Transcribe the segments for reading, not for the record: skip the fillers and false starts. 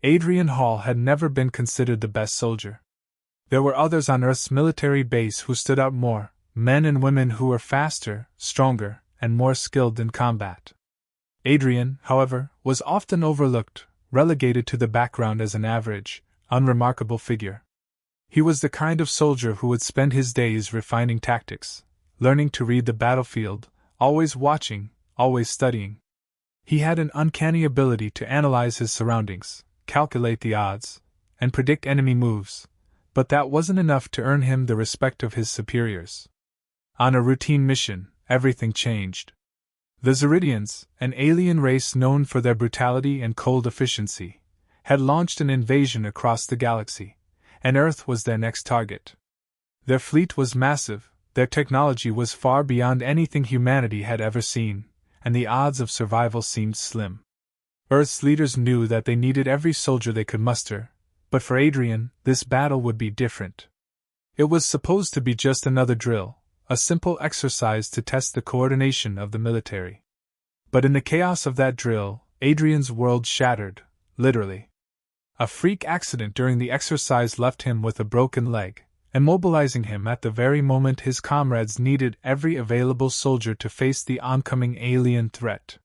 Adrian Hall had never been considered the best soldier. There were others on Earth's military base who stood out more, men and women who were faster, stronger, and more skilled in combat. Adrian, however, was often overlooked, relegated to the background as an average, unremarkable figure. He was the kind of soldier who would spend his days refining tactics, learning to read the battlefield, always watching, always studying. He had an uncanny ability to analyze his surroundings, calculate the odds, and predict enemy moves, but that wasn't enough to earn him the respect of his superiors. On a routine mission, everything changed. The Zeridians, an alien race known for their brutality and cold efficiency, had launched an invasion across the galaxy, and Earth was their next target. Their fleet was massive, their technology was far beyond anything humanity had ever seen, and the odds of survival seemed slim. Earth's leaders knew that they needed every soldier they could muster, but for Adrian, this battle would be different. It was supposed to be just another drill, a simple exercise to test the coordination of the military. But in the chaos of that drill, Adrian's world shattered, literally. A freak accident during the exercise left him with a broken leg, immobilizing him at the very moment his comrades needed every available soldier to face the oncoming alien threat.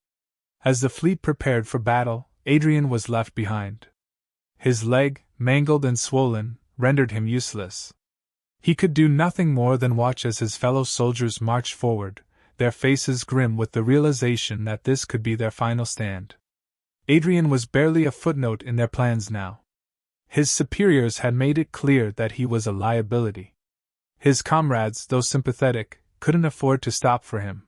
As the fleet prepared for battle, Adrian was left behind. His leg, mangled and swollen, rendered him useless. He could do nothing more than watch as his fellow soldiers marched forward, their faces grim with the realization that this could be their final stand. Adrian was barely a footnote in their plans now. His superiors had made it clear that he was a liability. His comrades, though sympathetic, couldn't afford to stop for him.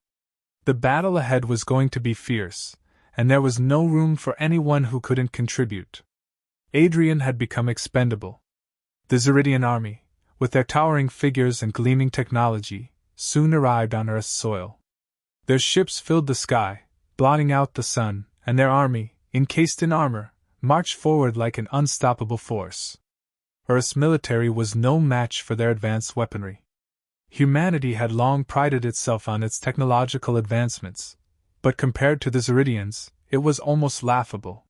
The battle ahead was going to be fierce, and there was no room for anyone who couldn't contribute. Adrian had become expendable. The Zeridian army, with their towering figures and gleaming technology, soon arrived on Earth's soil. Their ships filled the sky, blotting out the sun, and their army, encased in armor, marched forward like an unstoppable force. Earth's military was no match for their advanced weaponry. Humanity had long prided itself on its technological advancements, but compared to the Zeridians, it was almost laughable.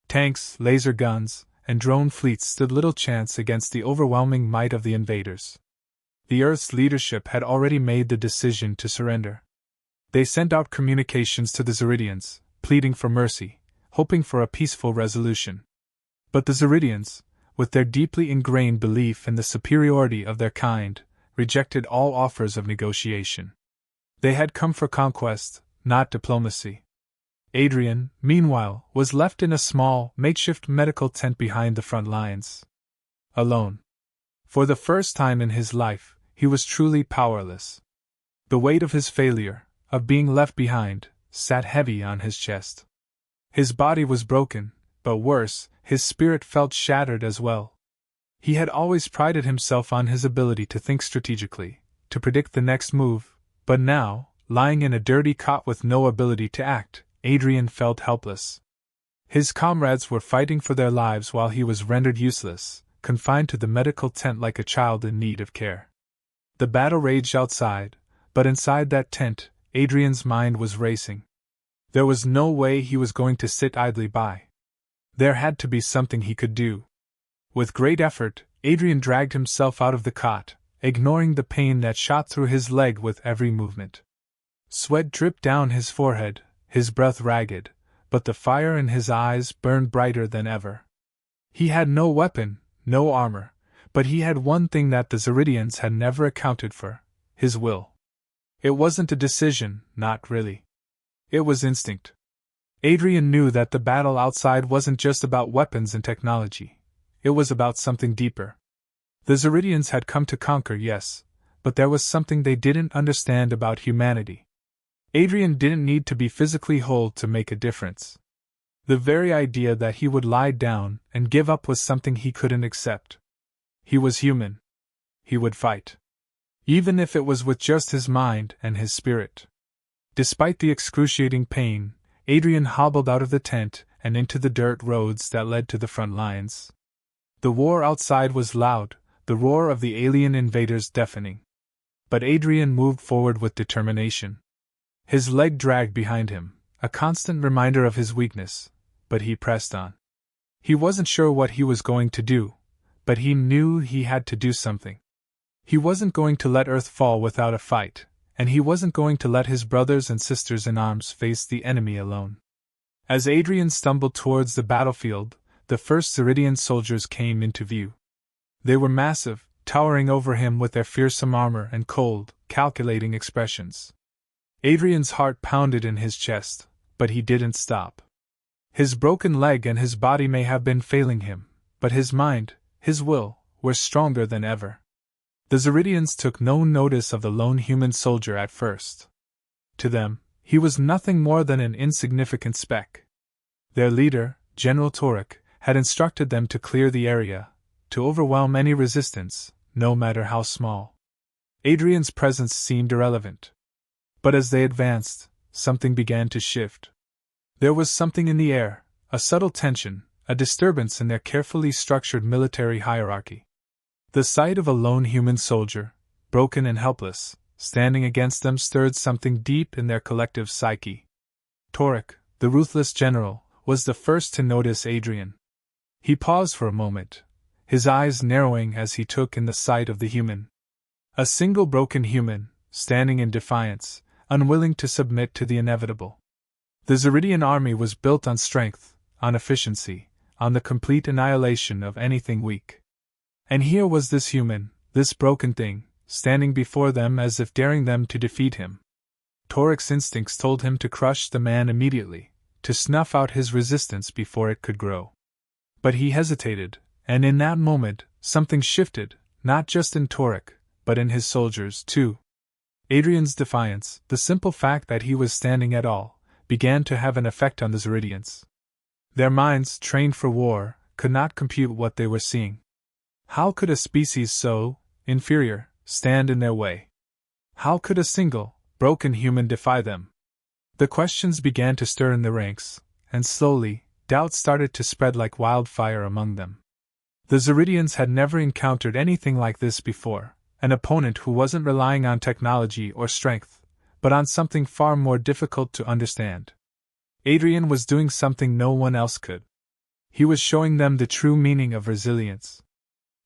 Tanks, laser guns, and drone fleets stood little chance against the overwhelming might of the invaders. The Earth's leadership had already made the decision to surrender. They sent out communications to the Zeridians, pleading for mercy, hoping for a peaceful resolution. But the Zeridians, with their deeply ingrained belief in the superiority of their kind, rejected all offers of negotiation. They had come for conquest, not diplomacy. Adrian, meanwhile, was left in a small, makeshift medical tent behind the front lines. Alone. For the first time in his life, he was truly powerless. The weight of his failure, of being left behind, sat heavy on his chest. His body was broken, but worse, his spirit felt shattered as well. He had always prided himself on his ability to think strategically, to predict the next move, but now, lying in a dirty cot with no ability to act, Adrian felt helpless. His comrades were fighting for their lives while he was rendered useless, confined to the medical tent like a child in need of care. The battle raged outside, but inside that tent, Adrian's mind was racing. There was no way he was going to sit idly by. There had to be something he could do. With great effort, Adrian dragged himself out of the cot, ignoring the pain that shot through his leg with every movement. Sweat dripped down his forehead, his breath ragged, but the fire in his eyes burned brighter than ever. He had no weapon, no armor, but he had one thing that the Zeridians had never accounted for: his will. It wasn't a decision, not really. It was instinct. Adrian knew that the battle outside wasn't just about weapons and technology. It was about something deeper. The Zeridians had come to conquer, yes, but there was something they didn't understand about humanity. Adrian didn't need to be physically whole to make a difference. The very idea that he would lie down and give up was something he couldn't accept. He was human. He would fight. Even if it was with just his mind and his spirit. Despite the excruciating pain, Adrian hobbled out of the tent and into the dirt roads that led to the front lines. The war outside was loud, the roar of the alien invaders deafening. But Adrian moved forward with determination. His leg dragged behind him, a constant reminder of his weakness, but he pressed on. He wasn't sure what he was going to do, but he knew he had to do something. He wasn't going to let Earth fall without a fight, and he wasn't going to let his brothers and sisters in arms face the enemy alone. As Adrian stumbled towards the battlefield, the first Ziridian soldiers came into view. They were massive, towering over him with their fearsome armor and cold, calculating expressions. Adrian's heart pounded in his chest, but he didn't stop. His broken leg and his body may have been failing him, but his mind, his will, were stronger than ever. The Ziridians took no notice of the lone human soldier at first. To them, he was nothing more than an insignificant speck. Their leader, General Torek, had instructed them to clear the area, to overwhelm any resistance, no matter how small. Adrian's presence seemed irrelevant. But as they advanced, something began to shift. There was something in the air, a subtle tension, a disturbance in their carefully structured military hierarchy. The sight of a lone human soldier, broken and helpless, standing against them stirred something deep in their collective psyche. Torek, the ruthless general, was the first to notice Adrian. He paused for a moment, his eyes narrowing as he took in the sight of the human. A single broken human, standing in defiance, unwilling to submit to the inevitable. The Ziridian army was built on strength, on efficiency, on the complete annihilation of anything weak. And here was this human, this broken thing, standing before them as if daring them to defeat him. Torek's instincts told him to crush the man immediately, to snuff out his resistance before it could grow. But he hesitated, and in that moment, something shifted, not just in Torek, but in his soldiers, too. Adrian's defiance, the simple fact that he was standing at all, began to have an effect on the Ziridians. Their minds, trained for war, could not compute what they were seeing. How could a species so inferior stand in their way? How could a single, broken human defy them? The questions began to stir in the ranks, and slowly, doubt started to spread like wildfire among them. The Ziridians had never encountered anything like this before, an opponent who wasn't relying on technology or strength, but on something far more difficult to understand. Adrian was doing something no one else could. He was showing them the true meaning of resilience.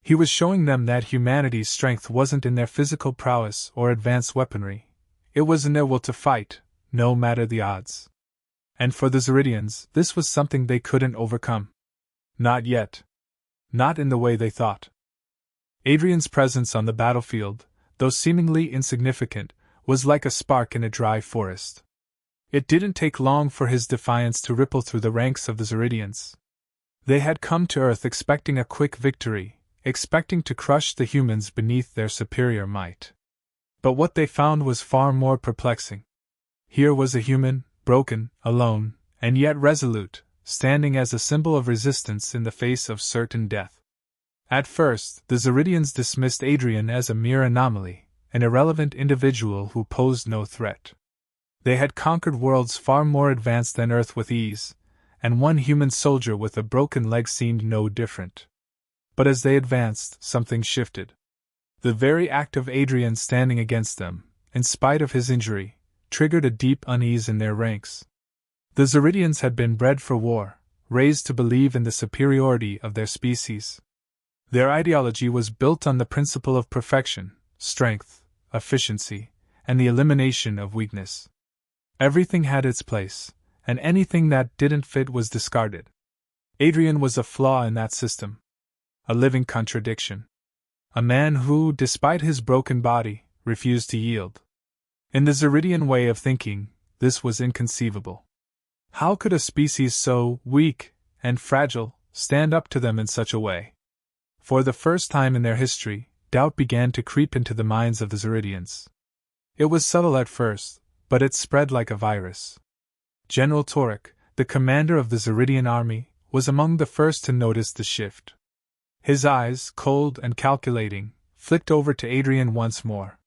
He was showing them that humanity's strength wasn't in their physical prowess or advanced weaponry. It was in their will to fight, no matter the odds. And for the Ziridians, this was something they couldn't overcome. Not yet. Not in the way they thought. Adrian's presence on the battlefield, though seemingly insignificant, was like a spark in a dry forest. It didn't take long for his defiance to ripple through the ranks of the Ziridians. They had come to Earth expecting a quick victory, expecting to crush the humans beneath their superior might. But what they found was far more perplexing. Here was a human, broken, alone, and yet resolute, standing as a symbol of resistance in the face of certain death. At first, the Ziridians dismissed Adrian as a mere anomaly, an irrelevant individual who posed no threat. They had conquered worlds far more advanced than Earth with ease, and one human soldier with a broken leg seemed no different. But as they advanced, something shifted. The very act of Adrian standing against them, in spite of his injury, triggered a deep unease in their ranks. The Ziridians had been bred for war, raised to believe in the superiority of their species. Their ideology was built on the principle of perfection, strength, efficiency, and the elimination of weakness. Everything had its place, and anything that didn't fit was discarded. Adrian was a flaw in that system. A living contradiction. A man who, despite his broken body, refused to yield. In the Ziridian way of thinking, this was inconceivable. How could a species so weak and fragile stand up to them in such a way? For the first time in their history, doubt began to creep into the minds of the Ziridians. It was subtle at first, but it spread like a virus. General Torek, the commander of the Ziridian army, was among the first to notice the shift. His eyes, cold and calculating, flicked over to Adrian once more.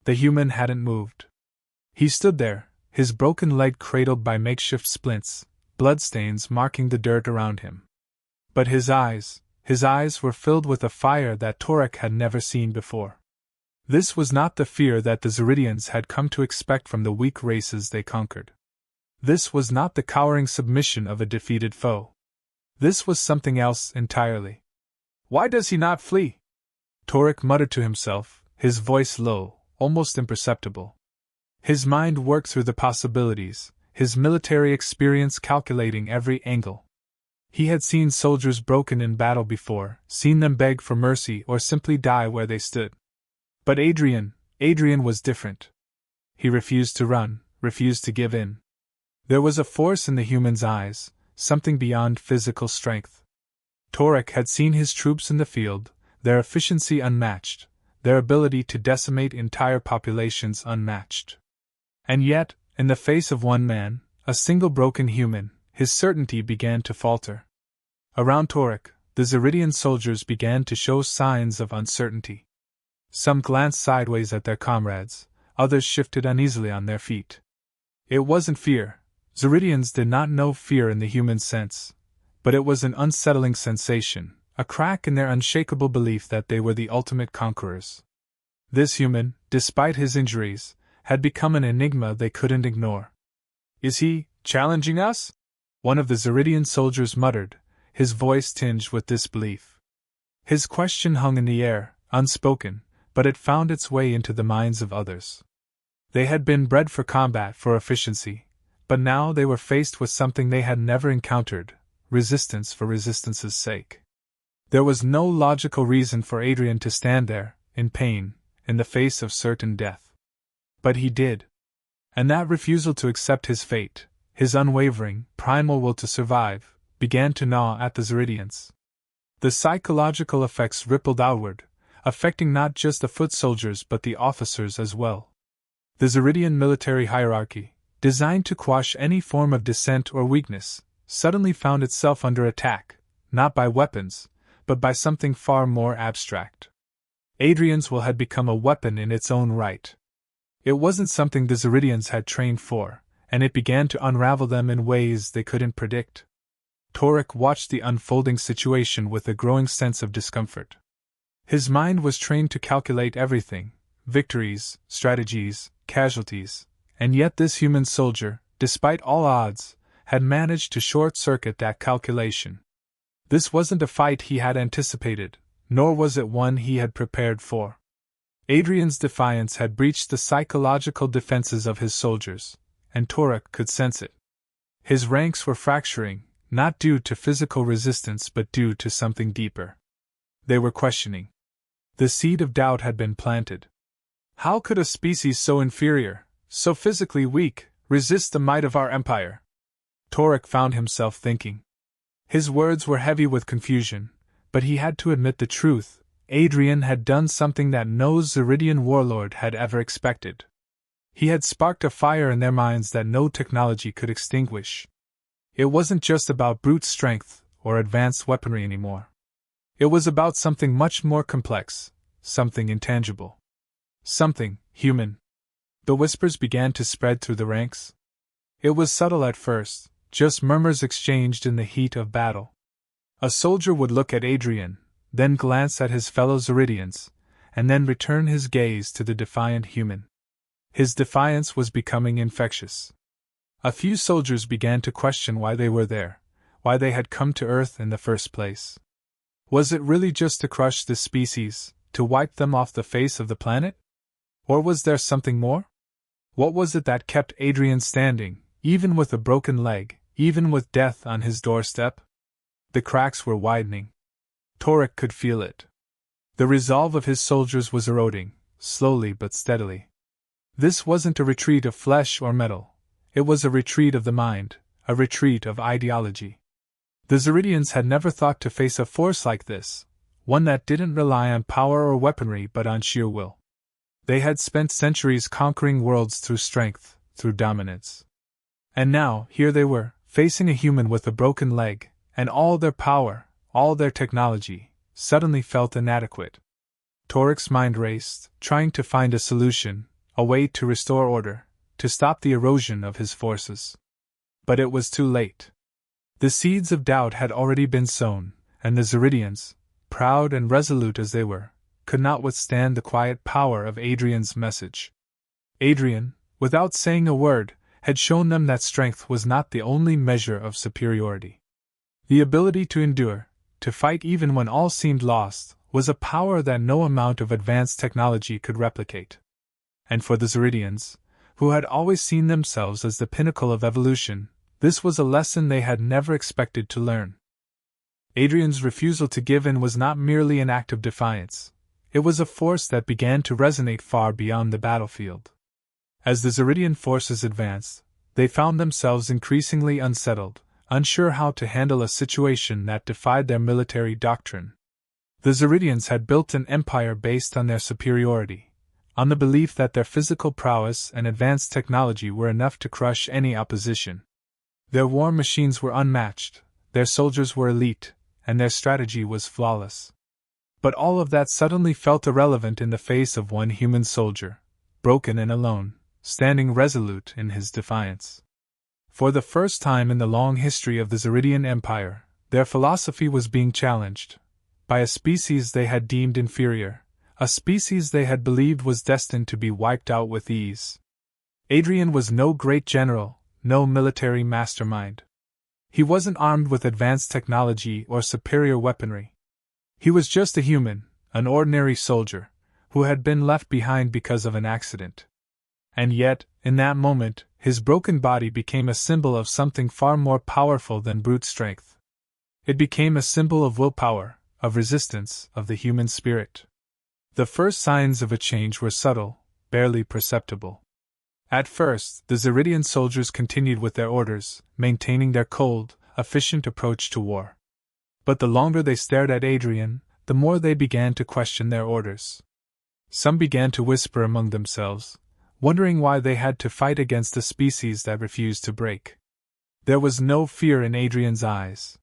The human hadn't moved. He stood there, his broken leg cradled by makeshift splints, bloodstains marking the dirt around him. But his eyes were filled with a fire that Torek had never seen before. This was not the fear that the Ziridians had come to expect from the weak races they conquered. This was not the cowering submission of a defeated foe. This was something else entirely. Why does he not flee? Torek muttered to himself, his voice low, almost imperceptible. His mind worked through the possibilities, his military experience calculating every angle. He had seen soldiers broken in battle before, seen them beg for mercy or simply die where they stood. But Adrian was different. He refused to run, refused to give in. There was a force in the human's eyes, something beyond physical strength. Torek had seen his troops in the field, their efficiency unmatched, their ability to decimate entire populations unmatched. And yet, in the face of one man, a single broken human, his certainty began to falter. Around Torek, the Ziridian soldiers began to show signs of uncertainty. Some glanced sideways at their comrades, others shifted uneasily on their feet. It wasn't fear. Ziridians did not know fear in the human sense, but it was an unsettling sensation, a crack in their unshakable belief that they were the ultimate conquerors. This human, despite his injuries, had become an enigma they couldn't ignore. "Is he challenging us?" one of the Ziridian soldiers muttered, his voice tinged with disbelief. His question hung in the air, unspoken, but it found its way into the minds of others. They had been bred for combat, for efficiency, but now they were faced with something they had never encountered: resistance for resistance' sake. There was no logical reason for Adrian to stand there, in pain, in the face of certain death. But he did. And that refusal to accept his fate, his unwavering, primal will to survive, began to gnaw at the Ziridians. The psychological effects rippled outward, affecting not just the foot soldiers but the officers as well. The Ziridian military hierarchy, designed to quash any form of dissent or weakness, suddenly found itself under attack, not by weapons, but by something far more abstract. Adrian's will had become a weapon in its own right. It wasn't something the Ziridians had trained for, and it began to unravel them in ways they couldn't predict. Torek watched the unfolding situation with a growing sense of discomfort. His mind was trained to calculate everything: victories, strategies, casualties, and yet this human soldier, despite all odds, had managed to short-circuit that calculation. This wasn't a fight he had anticipated, nor was it one he had prepared for. Adrian's defiance had breached the psychological defenses of his soldiers, and Torek could sense it. His ranks were fracturing, not due to physical resistance but due to something deeper. They were questioning. The seed of doubt had been planted. How could a species so inferior, so physically weak, resist the might of our empire? Torek found himself thinking. His words were heavy with confusion, but he had to admit the truth: Adrian had done something that no Ziridian warlord had ever expected. He had sparked a fire in their minds that no technology could extinguish. It wasn't just about brute strength or advanced weaponry anymore. It was about something much more complex, something intangible. Something human. The whispers began to spread through the ranks. It was subtle at first, just murmurs exchanged in the heat of battle. A soldier would look at Adrian, then glance at his fellow Ziridians, and then return his gaze to the defiant human. His defiance was becoming infectious. A few soldiers began to question why they were there, why they had come to Earth in the first place. Was it really just to crush this species, to wipe them off the face of the planet? Or was there something more? What was it that kept Adrian standing, even with a broken leg, even with death on his doorstep? The cracks were widening. Torek could feel it. The resolve of his soldiers was eroding, slowly but steadily. This wasn't a retreat of flesh or metal. It was a retreat of the mind, a retreat of ideology. The Ziridians had never thought to face a force like this, one that didn't rely on power or weaponry but on sheer will. They had spent centuries conquering worlds through strength, through dominance. And now, here they were, facing a human with a broken leg, and all their power, all their technology, suddenly felt inadequate. Torek's mind raced, trying to find a solution, a way to restore order, to stop the erosion of his forces. But it was too late. The seeds of doubt had already been sown, and the Ziridians, proud and resolute as they were, could not withstand the quiet power of Adrian's message. Adrian, without saying a word, had shown them that strength was not the only measure of superiority. The ability to endure, to fight even when all seemed lost, was a power that no amount of advanced technology could replicate. And for the Zeridians, who had always seen themselves as the pinnacle of evolution, this was a lesson they had never expected to learn. Adrian's refusal to give in was not merely an act of defiance. It was a force that began to resonate far beyond the battlefield. As the Zeridian forces advanced, they found themselves increasingly unsettled, unsure how to handle a situation that defied their military doctrine. The Zeridians had built an empire based on their superiority, on the belief that their physical prowess and advanced technology were enough to crush any opposition. Their war machines were unmatched, their soldiers were elite, and their strategy was flawless. But all of that suddenly felt irrelevant in the face of one human soldier, broken and alone, standing resolute in his defiance. For the first time in the long history of the Zeridian Empire, their philosophy was being challenged by a species they had deemed inferior, a species they had believed was destined to be wiped out with ease. Adrian was no great general, no military mastermind. He wasn't armed with advanced technology or superior weaponry. He was just a human, an ordinary soldier, who had been left behind because of an accident. And yet, in that moment, his broken body became a symbol of something far more powerful than brute strength. It became a symbol of willpower, of resistance, of the human spirit. The first signs of a change were subtle, barely perceptible. At first, the Zeridian soldiers continued with their orders, maintaining their cold, efficient approach to war. But the longer they stared at Adrian, the more they began to question their orders. Some began to whisper among themselves, wondering why they had to fight against a species that refused to break. There was no fear in Adrian's eyes.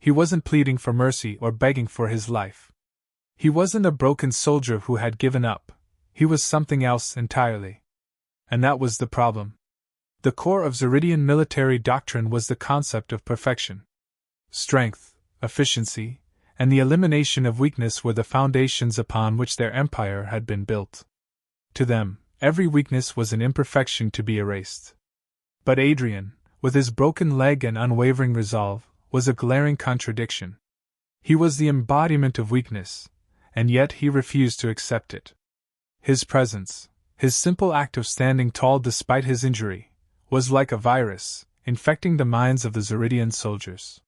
He wasn't pleading for mercy or begging for his life. He wasn't a broken soldier who had given up. He was something else entirely. And that was the problem. The core of Zeridian military doctrine was the concept of perfection. Strength, efficiency, and the elimination of weakness were the foundations upon which their empire had been built. To them, every weakness was an imperfection to be erased. But Adrian, with his broken leg and unwavering resolve, was a glaring contradiction. He was the embodiment of weakness, and yet he refused to accept it. His presence, his simple act of standing tall despite his injury, was like a virus, infecting the minds of the Zeridian soldiers.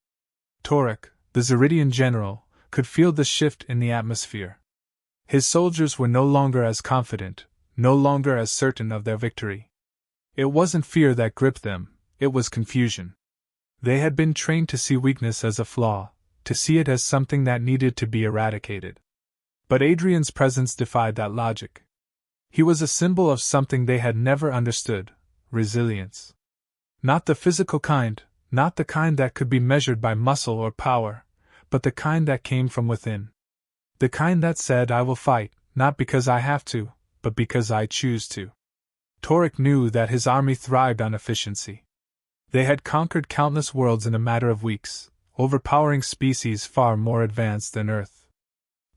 Torek, the Zeridian general, could feel the shift in the atmosphere. His soldiers were no longer as confident, no longer as certain of their victory. It wasn't fear that gripped them, it was confusion. They had been trained to see weakness as a flaw, to see it as something that needed to be eradicated. But Adrian's presence defied that logic. He was a symbol of something they had never understood: resilience. Not the physical kind, not the kind that could be measured by muscle or power, but the kind that came from within. The kind that said, "I will fight, not because I have to, but because I choose to." Torek knew that his army thrived on efficiency. They had conquered countless worlds in a matter of weeks, overpowering species far more advanced than Earth.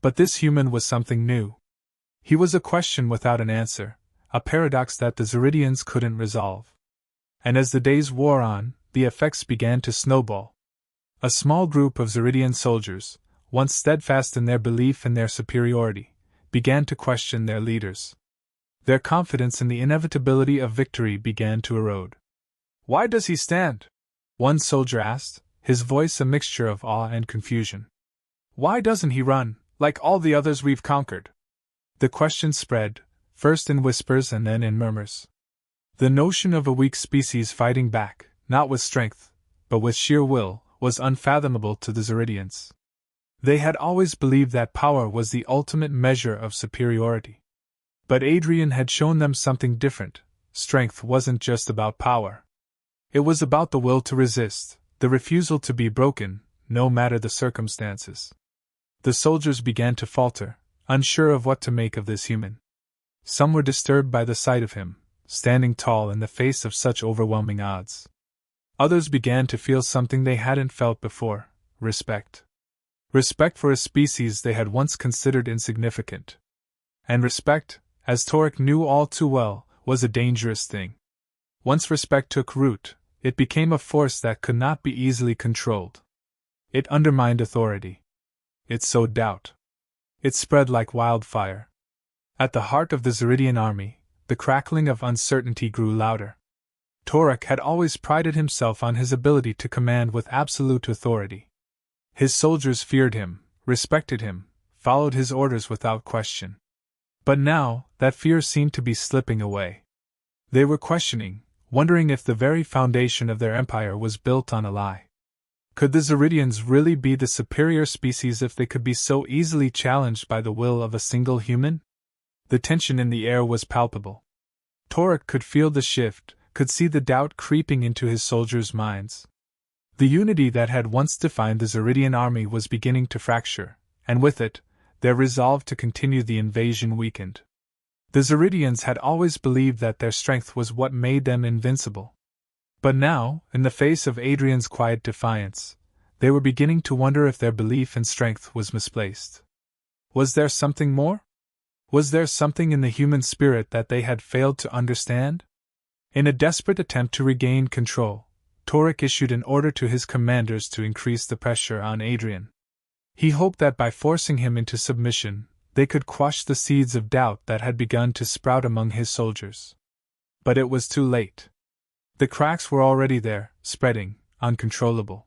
But this human was something new. He was a question without an answer, a paradox that the Zeridians couldn't resolve. And as the days wore on, the effects began to snowball. A small group of Zeridian soldiers, once steadfast in their belief in their superiority, began to question their leaders. Their confidence in the inevitability of victory began to erode. "Why does he stand?" one soldier asked, his voice a mixture of awe and confusion. "Why doesn't he run, like all the others we've conquered?" The question spread, first in whispers and then in murmurs. The notion of a weak species fighting back, not with strength, but with sheer will, was unfathomable to the Zeridians. They had always believed that power was the ultimate measure of superiority. But Adrian had shown them something different. Strength wasn't just about power. It was about the will to resist, the refusal to be broken, no matter the circumstances. The soldiers began to falter, unsure of what to make of this human. Some were disturbed by the sight of him, standing tall in the face of such overwhelming odds. Others began to feel something they hadn't felt before: respect. Respect for a species they had once considered insignificant. And respect, as Torek knew all too well, was a dangerous thing. Once respect took root, it became a force that could not be easily controlled. It undermined authority. It sowed doubt. It spread like wildfire. At the heart of the Zeridian army, the crackling of uncertainty grew louder. Torek had always prided himself on his ability to command with absolute authority. His soldiers feared him, respected him, followed his orders without question. But now, that fear seemed to be slipping away. They were questioning, wondering if the very foundation of their empire was built on a lie. Could the Zeridians really be the superior species if they could be so easily challenged by the will of a single human? The tension in the air was palpable. Torek could feel the shift, could see the doubt creeping into his soldiers' minds. The unity that had once defined the Zeridian army was beginning to fracture, and with it, their resolve to continue the invasion weakened. The Zeridians had always believed that their strength was what made them invincible. But now, in the face of Adrian's quiet defiance, they were beginning to wonder if their belief in strength was misplaced. Was there something more? Was there something in the human spirit that they had failed to understand? In a desperate attempt to regain control, Torek issued an order to his commanders to increase the pressure on Adrian. He hoped that by forcing him into submission, they could quash the seeds of doubt that had begun to sprout among his soldiers. But it was too late. The cracks were already there, spreading, uncontrollable.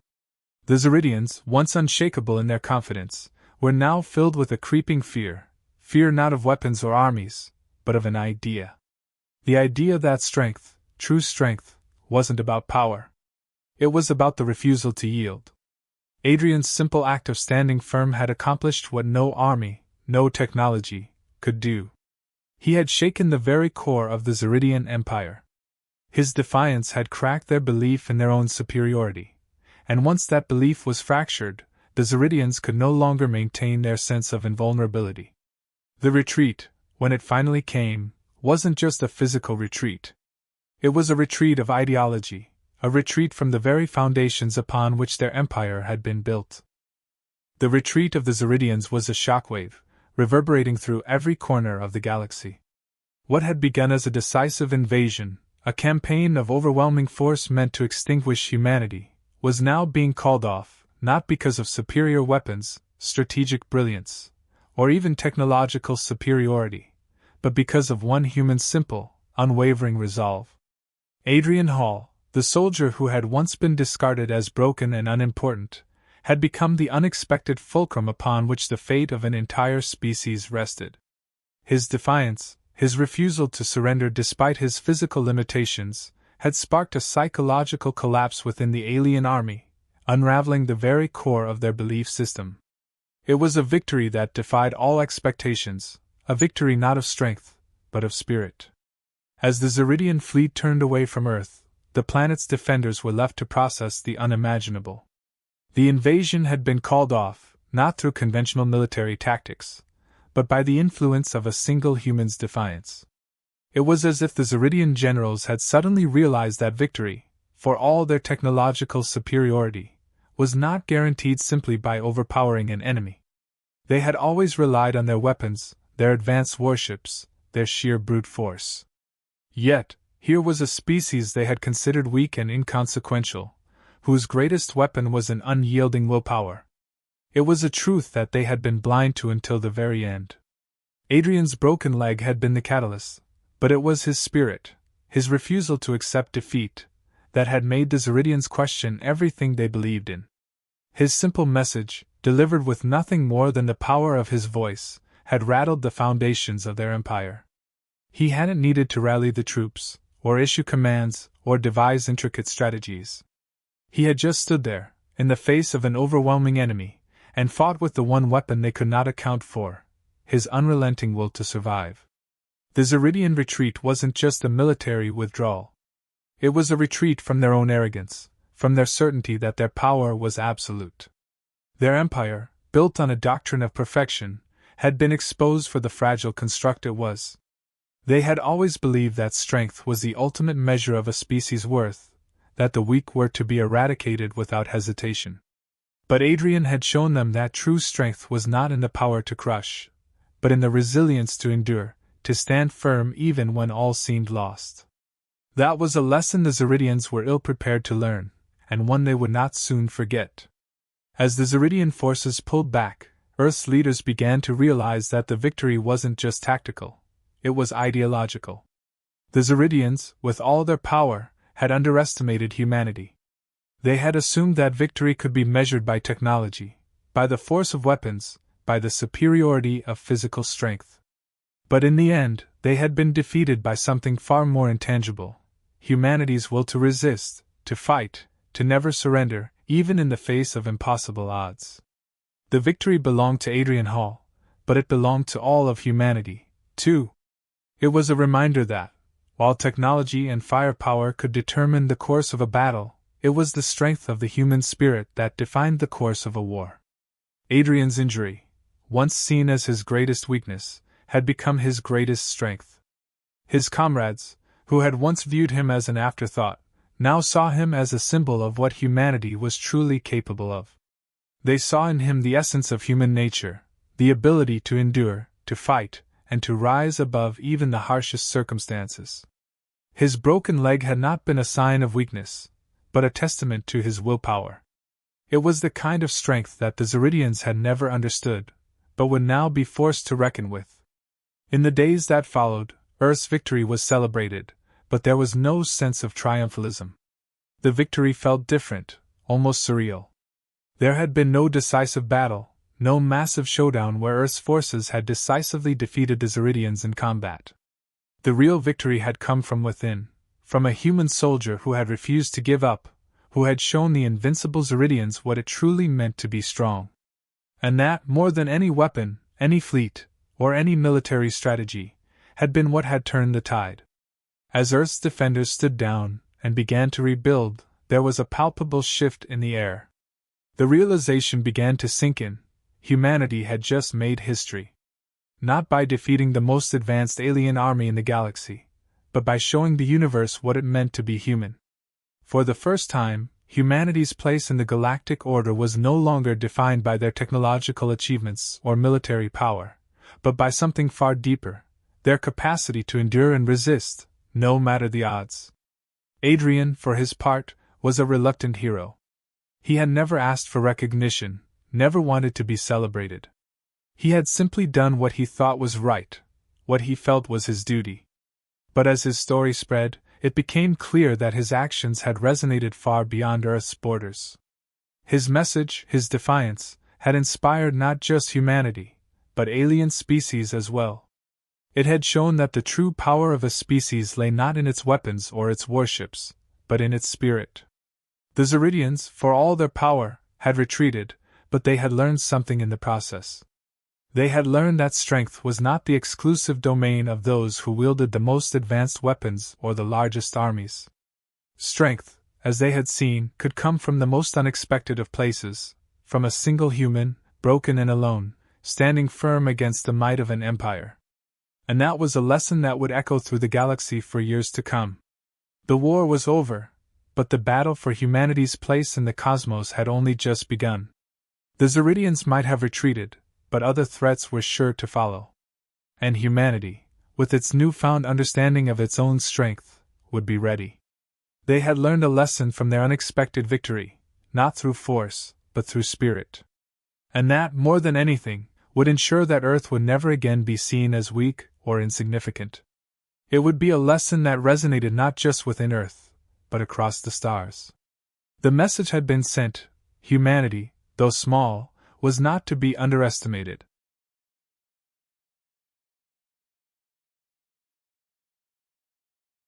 The Zeridians, once unshakable in their confidence, were now filled with a creeping fear not of weapons or armies, but of an idea. The idea that strength, true strength, wasn't about power. It was about the refusal to yield. Adrian's simple act of standing firm had accomplished what no army, no technology, could do. He had shaken the very core of the Zeridian Empire. His defiance had cracked their belief in their own superiority, and once that belief was fractured, the Zeridians could no longer maintain their sense of invulnerability. The retreat, when it finally came, wasn't just a physical retreat. It was a retreat of ideology, a retreat from the very foundations upon which their empire had been built. The retreat of the Zeridians was a shockwave, reverberating through every corner of the galaxy. What had begun as a decisive invasion, a campaign of overwhelming force meant to extinguish humanity, was now being called off, not because of superior weapons, strategic brilliance, or even technological superiority, but because of one human's simple, unwavering resolve. Adrian Hall, the soldier who had once been discarded as broken and unimportant, had become the unexpected fulcrum upon which the fate of an entire species rested. His defiance, his refusal to surrender despite his physical limitations, had sparked a psychological collapse within the alien army, unraveling the very core of their belief system. It was a victory that defied all expectations, a victory not of strength, but of spirit. As the Zeridian fleet turned away from Earth, the planet's defenders were left to process the unimaginable. The invasion had been called off, not through conventional military tactics, but by the influence of a single human's defiance. It was as if the Zeridian generals had suddenly realized that victory, for all their technological superiority, was not guaranteed simply by overpowering an enemy. They had always relied on their weapons, their advanced warships, their sheer brute force. Yet, here was a species they had considered weak and inconsequential, whose greatest weapon was an unyielding willpower. It was a truth that they had been blind to until the very end. Adrian's broken leg had been the catalyst, but it was his spirit, his refusal to accept defeat, that had made the Zeridians question everything they believed in. His simple message, delivered with nothing more than the power of his voice, had rattled the foundations of their empire. He hadn't needed to rally the troops, or issue commands, or devise intricate strategies. He had just stood there, in the face of an overwhelming enemy, and fought with the one weapon they could not account for, his unrelenting will to survive. The Zeridian retreat wasn't just a military withdrawal. It was a retreat from their own arrogance, from their certainty that their power was absolute. Their empire, built on a doctrine of perfection, had been exposed for the fragile construct it was. They had always believed that strength was the ultimate measure of a species' worth, that the weak were to be eradicated without hesitation. But Adrian had shown them that true strength was not in the power to crush, but in the resilience to endure, to stand firm even when all seemed lost. That was a lesson the Zeridians were ill-prepared to learn, and one they would not soon forget. As the Ziridian forces pulled back, Earth's leaders began to realize that the victory wasn't just tactical, it was ideological. The Ziridians, with all their power, had underestimated humanity. They had assumed that victory could be measured by technology, by the force of weapons, by the superiority of physical strength. But in the end, they had been defeated by something far more intangible: humanity's will to resist, to fight, to never surrender, even in the face of impossible odds. The victory belonged to Adrian Hall, but it belonged to all of humanity, too. It was a reminder that, while technology and firepower could determine the course of a battle, it was the strength of the human spirit that defined the course of a war. Adrian's injury, once seen as his greatest weakness, had become his greatest strength. His comrades, who had once viewed him as an afterthought, now saw him as a symbol of what humanity was truly capable of. They saw in him the essence of human nature, the ability to endure, to fight, and to rise above even the harshest circumstances. His broken leg had not been a sign of weakness, but a testament to his willpower. It was the kind of strength that the Ziridians had never understood, but would now be forced to reckon with. In the days that followed, Earth's victory was celebrated, but there was no sense of triumphalism. The victory felt different, almost surreal. There had been no decisive battle, no massive showdown where Earth's forces had decisively defeated the Ziridians in combat. The real victory had come from within, from a human soldier who had refused to give up, who had shown the invincible Ziridians what it truly meant to be strong. And that, more than any weapon, any fleet, or any military strategy, had been what had turned the tide. As Earth's defenders stood down and began to rebuild, there was a palpable shift in the air. The realization began to sink in: humanity had just made history. Not by defeating the most advanced alien army in the galaxy, but by showing the universe what it meant to be human. For the first time, humanity's place in the galactic order was no longer defined by their technological achievements or military power, but by something far deeper: their capacity to endure and resist, no matter the odds. Adrian, for his part, was a reluctant hero. He had never asked for recognition, never wanted to be celebrated. He had simply done what he thought was right, what he felt was his duty. But as his story spread, it became clear that his actions had resonated far beyond Earth's borders. His message, his defiance, had inspired not just humanity, but alien species as well. It had shown that the true power of a species lay not in its weapons or its warships, but in its spirit. The Ziridians, for all their power, had retreated, but they had learned something in the process. They had learned that strength was not the exclusive domain of those who wielded the most advanced weapons or the largest armies. Strength, as they had seen, could come from the most unexpected of places, from a single human, broken and alone, standing firm against the might of an empire. And that was a lesson that would echo through the galaxy for years to come. The war was over, but the battle for humanity's place in the cosmos had only just begun. The Ziridians might have retreated, but other threats were sure to follow. And humanity, with its newfound understanding of its own strength, would be ready. They had learned a lesson from their unexpected victory, not through force, but through spirit. And that, more than anything, would ensure that Earth would never again be seen as weak or insignificant. It would be a lesson that resonated not just within Earth, but across the stars. The message had been sent: humanity, though small, was not to be underestimated.